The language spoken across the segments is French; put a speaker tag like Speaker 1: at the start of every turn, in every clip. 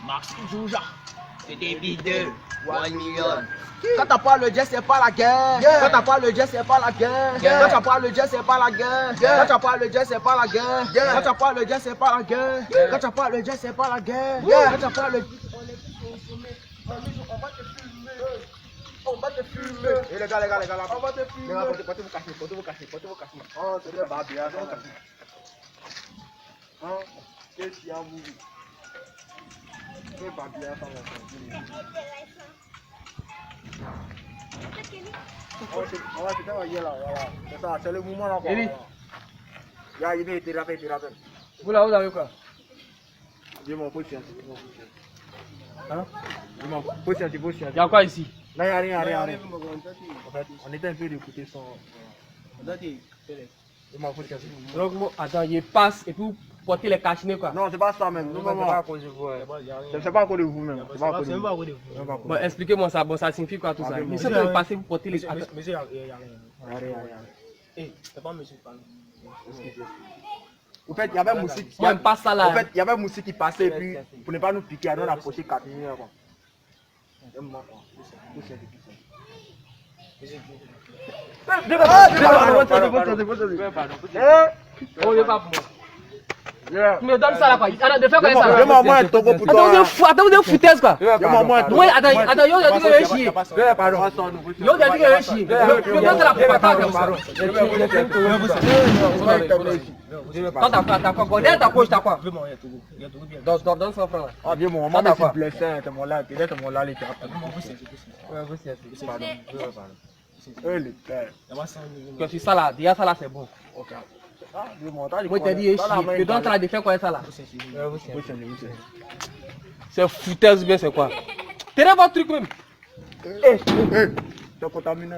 Speaker 1: Maxime Jouja, c'est des bideux, 1 million. Quand t'as pas le jet, c'est pas la guerre. Quand t'as pas le jet, c'est pas la guerre. Quand t'as pas le jet, c'est pas la guerre. Quand t'as pas le jet, c'est pas la guerre. Quand t'as pas le jet, c'est pas la guerre. Quand t'as pas le jet, c'est pas la guerre. Quand t'as pas le jet, on va te filmer. Et les gars, là. On va te filmer. Portez vos cachets. Oh, c'est des barbières. Hein? Qu'est-ce qu'il y a, vous? C'est barbières, ça va. C'est ça, voilà. C'est ça, c'est le moment là. Il est rappelé. Vous là, quoi? Dis-moi, position. Hein? Dis-moi, position. Il y a quoi ici? Là, il n'y a rien. En fait, on était un peu d'écouter son. Dis-moi, position.
Speaker 2: Donc, attends, il passe et puis porter les cachinets quoi.
Speaker 1: Non, c'est pas ça même. C'est pas à cause de vous. C'est pas à cause de vous même. C'est pas à cause de vous.
Speaker 2: Bon, expliquez-moi ça. Bon, ça signifie quoi tout ça? Mais si vous passez, vous portez les cachinets.
Speaker 1: Monsieur, il n'y a rien. Eh, c'est pas monsieur parle. En fait, il y avait Moussi.
Speaker 2: Moi, pas ça là.
Speaker 1: En fait, il y avait Moussi qui passait et puis pour ne pas nous piquer, on a approché 4 minutes.
Speaker 2: Tu me donnes ça là quoi? Attends, de faire quoi ça là?
Speaker 1: Demande-moi un togo pour toi.
Speaker 2: Attends, vous êtes foutaise quoi?
Speaker 1: Demande-moi un togo.
Speaker 2: Oui, attends, yo, j'ai dit que je chier.
Speaker 1: Pardon.
Speaker 2: Yo, j'ai dit que je chier. Je donne ça là pour pas attends, t'as quoi? Derrière ta poche, t'as quoi? Donne 100 francs là.
Speaker 1: Ah, bien, mon maman est blessé, t'es mon là, les gars.
Speaker 2: Que c'est ça là, déjà ça là c'est bon. Moi t'ai dit, je donne ça là de faire quoi ça là? C'est foutaise bien, c'est quoi? Tenez votre truc même.
Speaker 1: T'es contaminé.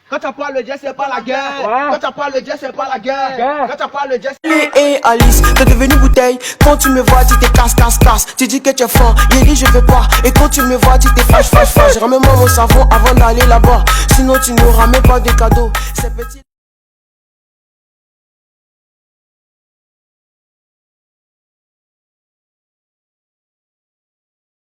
Speaker 1: Quand t'as pas le jet, c'est pas la guerre. Quand t'as pas le jet, c'est pas la guerre. Quand t'as pas le jet,
Speaker 3: Hey Alice, t'es devenue bouteille. Quand tu me vois, tu te casse. Tu dis que tu es fort, Yéli je veux pas. Et quand tu me vois, tu te fâche. Ramène-moi mon savon avant d'aller là-bas. Sinon tu n'auras même pas de cadeau. C'est petit.